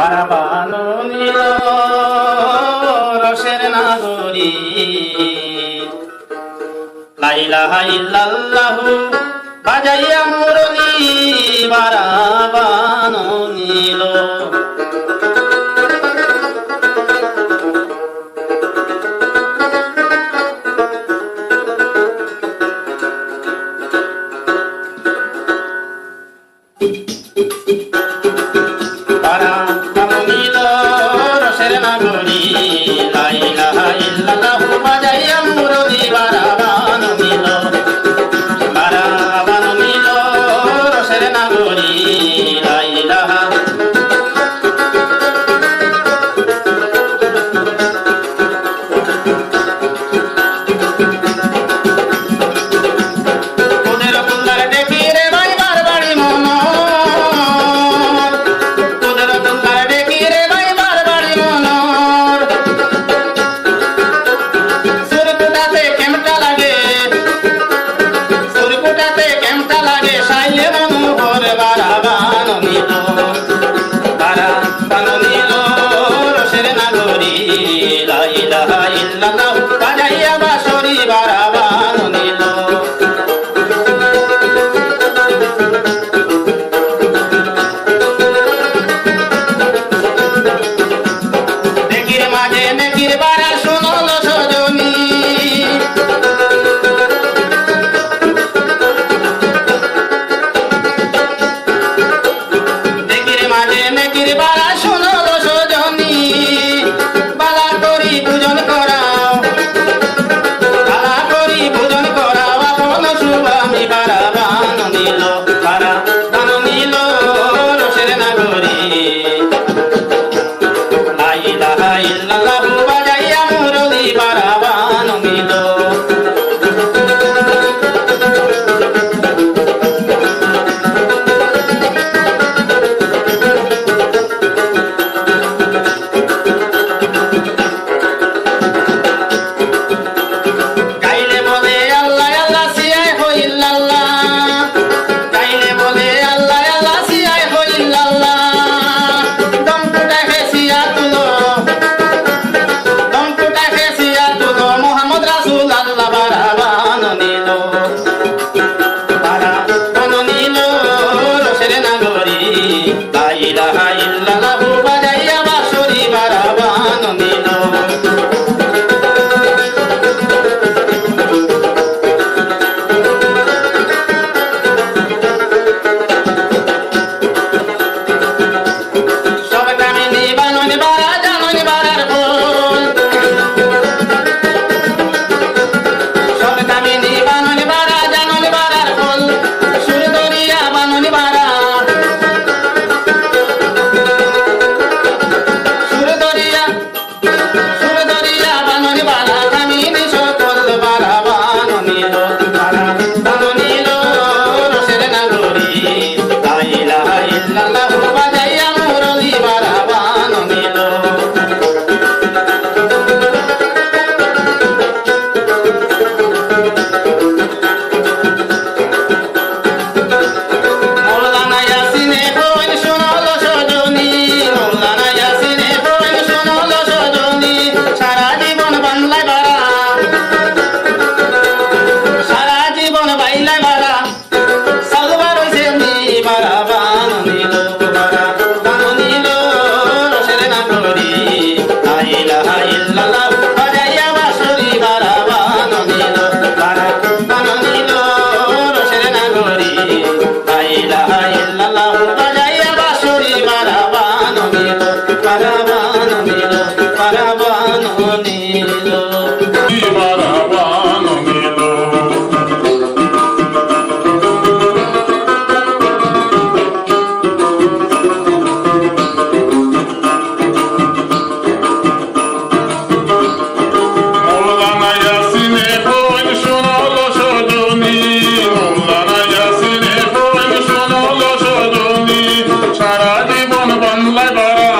বারাবানো নীল রসের নাগরী লা ইলাহা ইল্লাল্লাহু বাজাইয়া মুরলী বারাবানো নীল বারাবানো নীল রসের নাগরী লা ইলাহা ইল্লাল্লাহু বাজাইয়া মুরলী বারাবানো নীল বারাবানো নীল রসের নাগরী লা ইলাহা তোদের কুন্দার দেখি রে ভাই বারবাড়ি মন তোদের কুন্দার দেখি রে ভাই বারবাড়ি মন সুরকুটাতে কেমটা লাগে সুরকুটাতে কেমটা লাগে সাইলে মনোহর বারাবানো নীল বারাবানো নীল রসের নাগরী লা ইলাহা ইল্লাল্লাহু বাজাইয়া বাঁশরি বারাবানো নীল নেকির মাঝে নেকির বারা শুনল সজনী নেকির মাঝে নেকির বারা শুনল সজনী বালা করি পূজন করাও বালা করি পূজন করাও আপন শুভামি বারাবানো নীল বারাবানো নীল রসের নাগরী লা ইলাহা ইল্লাল্লাহু বাজাইয়া মুরলী বারাবানো নীল গাইলে বলে আল্লাহ আল্লাহ সিয়াই হইল্লাল্লাহ গাইলে বলে আল্লাহ আল্লাহ সিয়াই হইল্লাল্লাহ দমকুটা হেসিয়া তুলো দমকুটা হেসিয়া তুলো মুহাম্মদ রাসূল আল্লাহ বারাবানো নীল বারাবানো নীল রসের নাগরী লা ইলাহা ইল্লাল্লাহু বাজাইয়া বাঁশরি বারাবানো নীল সব কামিনী বানন বারা জানন বারার ফুল সব কামিনী বানন বারা জানন বারার ফুল সুর দরিয়া বানন বারা সুর দরিয়া বানন বারা কামিনী সকল বারাবানো নীল বারাবানো নীল রসের নাগরী লা ইলাহা ইল্লাল্লাহু বাজাইয়া মুরলী বারাবানো নীল মৌলানা ইয়াসিনে হইল শুনল সজনী মৌলানা ইয়াসিনে হইল শুনল সজনী সারা জীবন বাংলায় বারা সারা জীবন বাইলায় বারা সালবার হইছে নি বারাবানো নীল বারাবানো নীল রসের নাগরী লা ইলাহা ইল্লাল্লাহু বাজাইয়া বাঁশরি বারাবানো নীল বারাবানো নীল রসের নাগরী লা ইলাহা ইল্লাল্লাহু বাজাইয়া বাঁশরি বারাবানো নীল বারাবানো নীল বারাবানো নীল বারাবানো নীল মৌলানা ইয়াসিনে হইল শুনল সজনী মৌলানা ইয়াসিনে হইল শুনল সজনী সারা জীবন বাংলায় বারা